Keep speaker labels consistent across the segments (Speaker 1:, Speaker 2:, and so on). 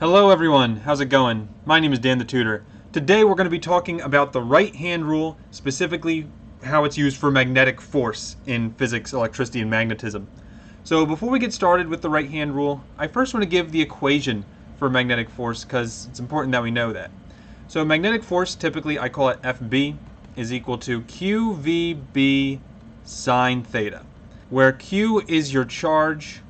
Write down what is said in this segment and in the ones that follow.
Speaker 1: Hello everyone, how's it going? My name is Dan the Tutor. Today we're going to be talking about the right hand rule, specifically how it's used for magnetic force in physics, electricity, and magnetism. So before we get started with the right hand rule, I first want to give the equation for magnetic force because it's important that we know that. So magnetic force, typically I call it FB, is equal to QVB sine theta, where Q is your charge,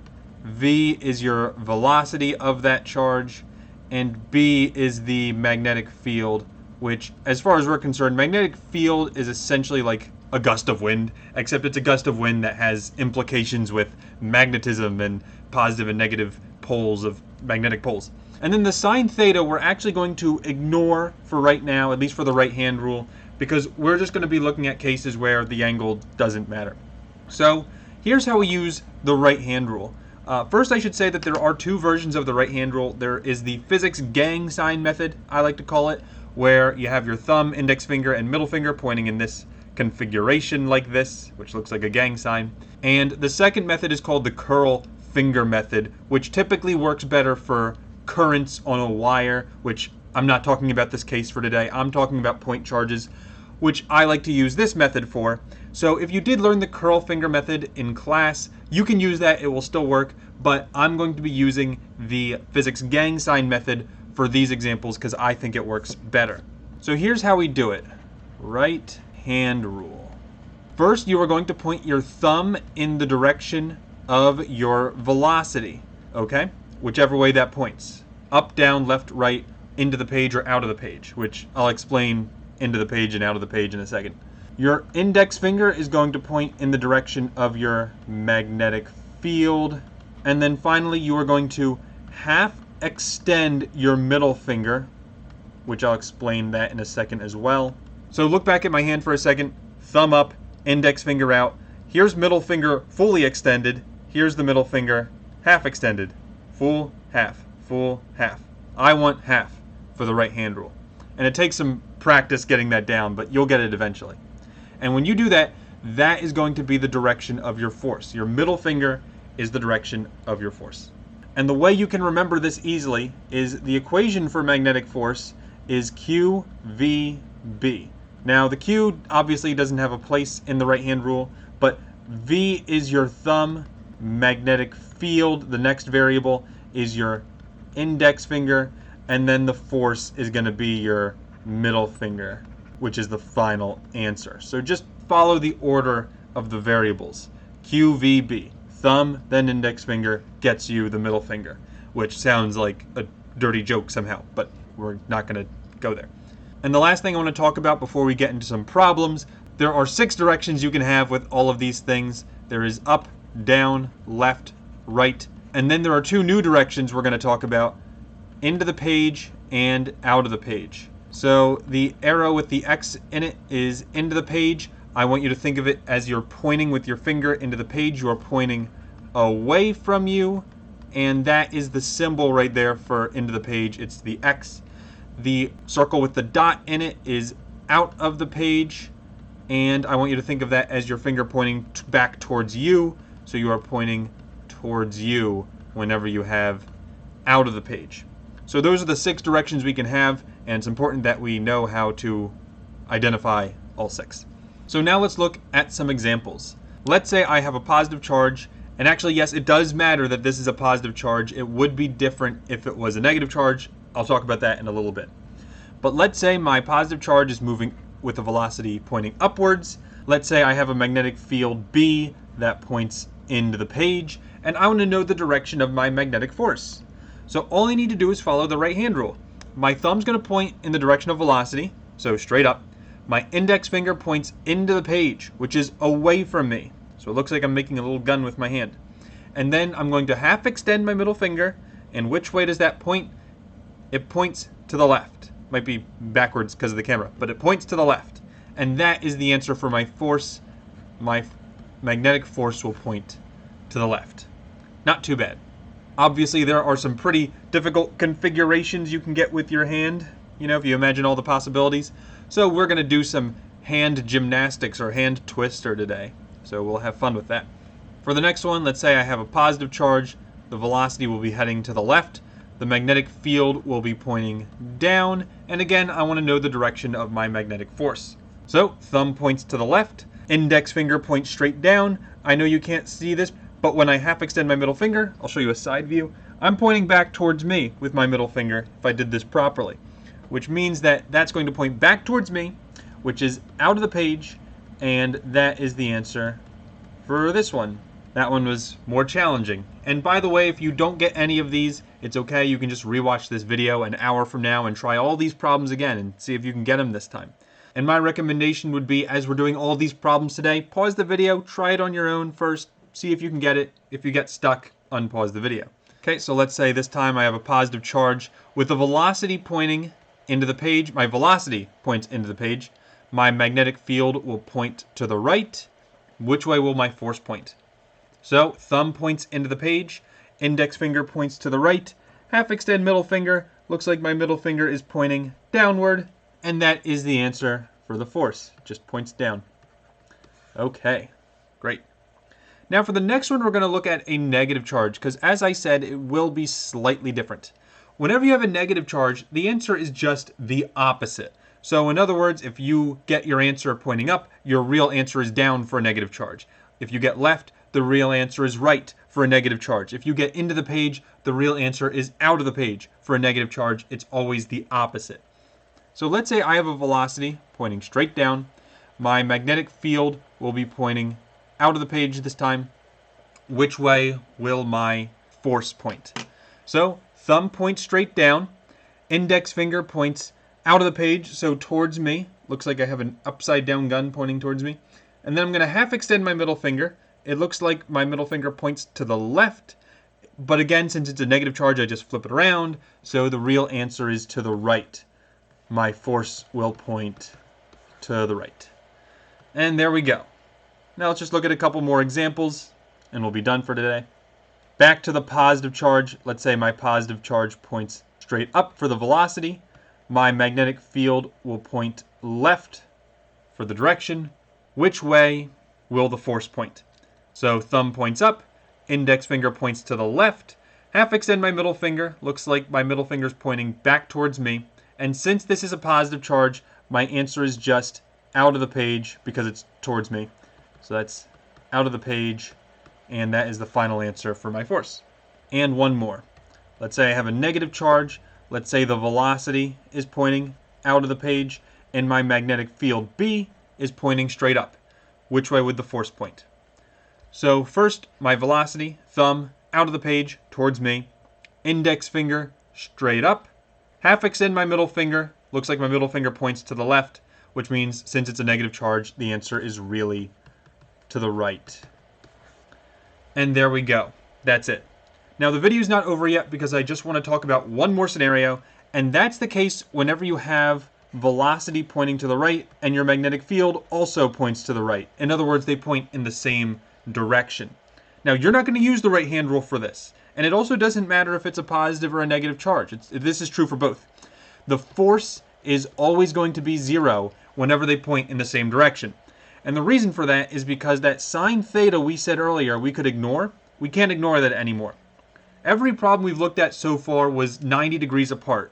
Speaker 1: V is your velocity of that charge, and B is the magnetic field, which, as far as we're concerned, magnetic field is essentially like a gust of wind, except it's a gust of wind that has implications with magnetism and positive and negative poles of magnetic poles. And then the sine theta we're actually going to ignore for right now, at least for the right hand rule, because we're just going to be looking at cases where the angle doesn't matter. So here's how we use the right hand rule. First, I should say that there are two versions of the right hand rule. There is the physics gang sign method, I like to call it, where you have your thumb, index finger, and middle finger pointing in this configuration like this, which looks like a gang sign. And the second method is called the curl finger method, which typically works better for currents on a wire, which I'm not talking about this case for today. I'm talking about point charges, which I like to use this method for. So if you did learn the curl finger method in class, you can use that, it will still work, but I'm going to be using the physics gang sign method for these examples because I think it works better. So here's how we do it. Right hand rule. First, you are going to point your thumb in the direction of your velocity, okay? Whichever way that points. Up, down, left, right, into the page or out of the page, which I'll explain into the page and out of the page in a second. Your index finger is going to point in the direction of your magnetic field. And then finally, you are going to half extend your middle finger, which I'll explain that in a second as well. So look back at my hand for a second. Thumb up, index finger out. Here's middle finger fully extended. Here's the middle finger half extended. Full, half, full, half. I want half for the right hand rule. And it takes some practice getting that down, but you'll get it eventually. And when you do that, that is going to be the direction of your force. Your middle finger is the direction of your force. And the way you can remember this easily is the equation for magnetic force is QVB. Now the Q obviously doesn't have a place in the right hand rule, but V is your thumb, magnetic field, the next variable is your index finger, and then the force is going to be your middle finger, which is the final answer. So just follow the order of the variables. QVB, thumb, then index finger, gets you the middle finger, which sounds like a dirty joke somehow, but we're not going to go there. And the last thing I want to talk about before we get into some problems, there are 6 directions you can have with all of these things. There is up, down, left, right, and then there are 2 new directions we're going to talk about, into the page and out of the page. So the arrow with the X in it is into the page. I want you to think of it as you're pointing with your finger into the page. You are pointing away from you, and that is the symbol right there for into the page. It's the X. The circle with the dot in it is out of the page, and I want you to think of that as your finger pointing back towards you. So you are pointing towards you whenever you have out of the page. So those are the 6 directions we can have, and it's important that we know how to identify all 6. So now let's look at some examples. Let's say I have a positive charge, and actually yes, it does matter that this is a positive charge. It would be different if it was a negative charge. I'll talk about that in a little bit. But let's say my positive charge is moving with a velocity pointing upwards. Let's say I have a magnetic field B that points into the page, and I want to know the direction of my magnetic force. So all I need to do is follow the right hand rule. My thumb's going to point in the direction of velocity, so straight up. My index finger points into the page, which is away from me. So it looks like I'm making a little gun with my hand. And then I'm going to half extend my middle finger, and which way does that point? It points to the left. Might be backwards because of the camera, but it points to the left. And that is the answer for my force. My magnetic force will point to the left. Not too bad. Obviously, there are some pretty difficult configurations you can get with your hand, you know, if you imagine all the possibilities. So we're going to do some hand gymnastics or hand twister today. So we'll have fun with that. For the next one, let's say I have a positive charge. The velocity will be heading to the left. the magnetic field will be pointing down, and again, I want to know the direction of my magnetic force. So, thumb points to the left, index finger points straight down. I know you can't see this, but when I half extend my middle finger, I'll show you a side view, I'm pointing back towards me with my middle finger if I did this properly, which means that that's going to point back towards me, which is out of the page, and that is the answer for this one. That one was more challenging. And by the way, if you don't get any of these, it's okay. You can just rewatch this video an hour from now and try all these problems again and see if you can get them this time. And my recommendation would be, as we're doing all these problems today, pause the video, try it on your own first, see if you can get it. If you get stuck, unpause the video. Okay, so let's say this time I have a positive charge with the velocity pointing into the page. My velocity points into the page. My magnetic field will point to the right. Which way will my force point? So, thumb points into the page, index finger points to the right, half extend middle finger, looks like my middle finger is pointing downward, and that is the answer for the force, just points down. Okay, great. Now for the next one, we're going to look at a negative charge, because as I said, it will be slightly different. Whenever you have a negative charge, the answer is just the opposite. So in other words, if you get your answer pointing up, your real answer is down for a negative charge. If you get left, the real answer is right for a negative charge. If you get into the page, the real answer is out of the page for a negative charge. It's always the opposite. So let's say I have a velocity pointing straight down. My magnetic field will be pointing out of the page this time. Which way will my force point? So thumb points straight down. Index finger points out of the page, so towards me. Looks like I have an upside down gun pointing towards me. And then I'm going to half extend my middle finger. It looks like my middle finger points to the left, but again, since it's a negative charge, I just flip it around, so the real answer is to the right. My force will point to the right. And there we go. Now let's just look at a couple more examples, and we'll be done for today. Back to the positive charge. Let's say my positive charge points straight up for the velocity. My magnetic field will point left for the direction. Which way will the force point? So thumb points up, index finger points to the left, half extend my middle finger, looks like my middle finger is pointing back towards me, and since this is a positive charge, my answer is just out of the page because it's towards me. So that's out of the page, and that is the final answer for my force. And one more. Let's say I have a negative charge, let's say the velocity is pointing out of the page, and my magnetic field B is pointing straight up. Which way would the force point? So first, my velocity, thumb, out of the page, towards me. Index finger, straight up. Half extend my middle finger. Looks like my middle finger points to the left, which means since it's a negative charge, the answer is really to the right. And there we go. That's it. Now the video's not over yet because I just want to talk about one more scenario, and that's the case whenever you have velocity pointing to the right and your magnetic field also points to the right. In other words, they point in the same direction. Now you're not going to use the right hand rule for this, and it also doesn't matter if it's a positive or a negative charge. This is true for both. The force is always going to be 0 whenever they point in the same direction. And the reason for that is because that sine theta we said earlier we could ignore, we can't ignore that anymore. Every problem we've looked at so far was 90 degrees apart.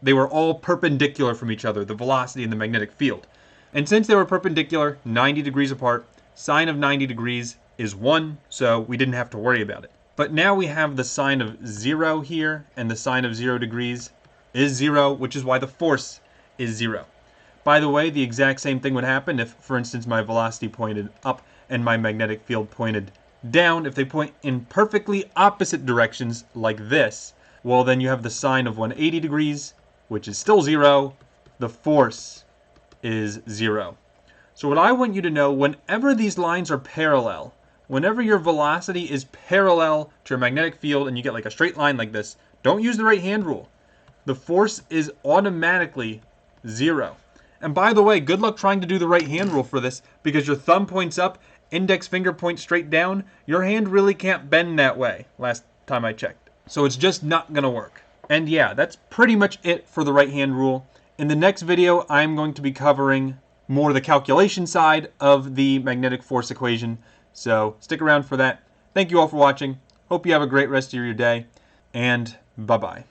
Speaker 1: They were all perpendicular from each other, the velocity and the magnetic field. And since they were perpendicular, 90 degrees apart, sine of 90 degrees is 1, so we didn't have to worry about it. But now we have the sine of 0 here, and the sine of 0 degrees is 0, which is why the force is 0. By the way, the exact same thing would happen if, for instance, my velocity pointed up and my magnetic field pointed down. If they point in perfectly opposite directions like this, well then you have the sine of 180 degrees, which is still 0. The force is 0. So what I want you to know, whenever these lines are parallel, whenever your velocity is parallel to your magnetic field and you get like a straight line like this, don't use the right hand rule. The force is automatically 0. And by the way, good luck trying to do the right hand rule for this, because your thumb points up, index finger points straight down. Your hand really can't bend that way, last time I checked. So it's just not going to work. And yeah, that's pretty much it for the right hand rule. In the next video, I'm going to be covering more the calculation side of the magnetic force equation. So stick around for that. Thank you all for watching. Hope you have a great rest of your day, and bye-bye.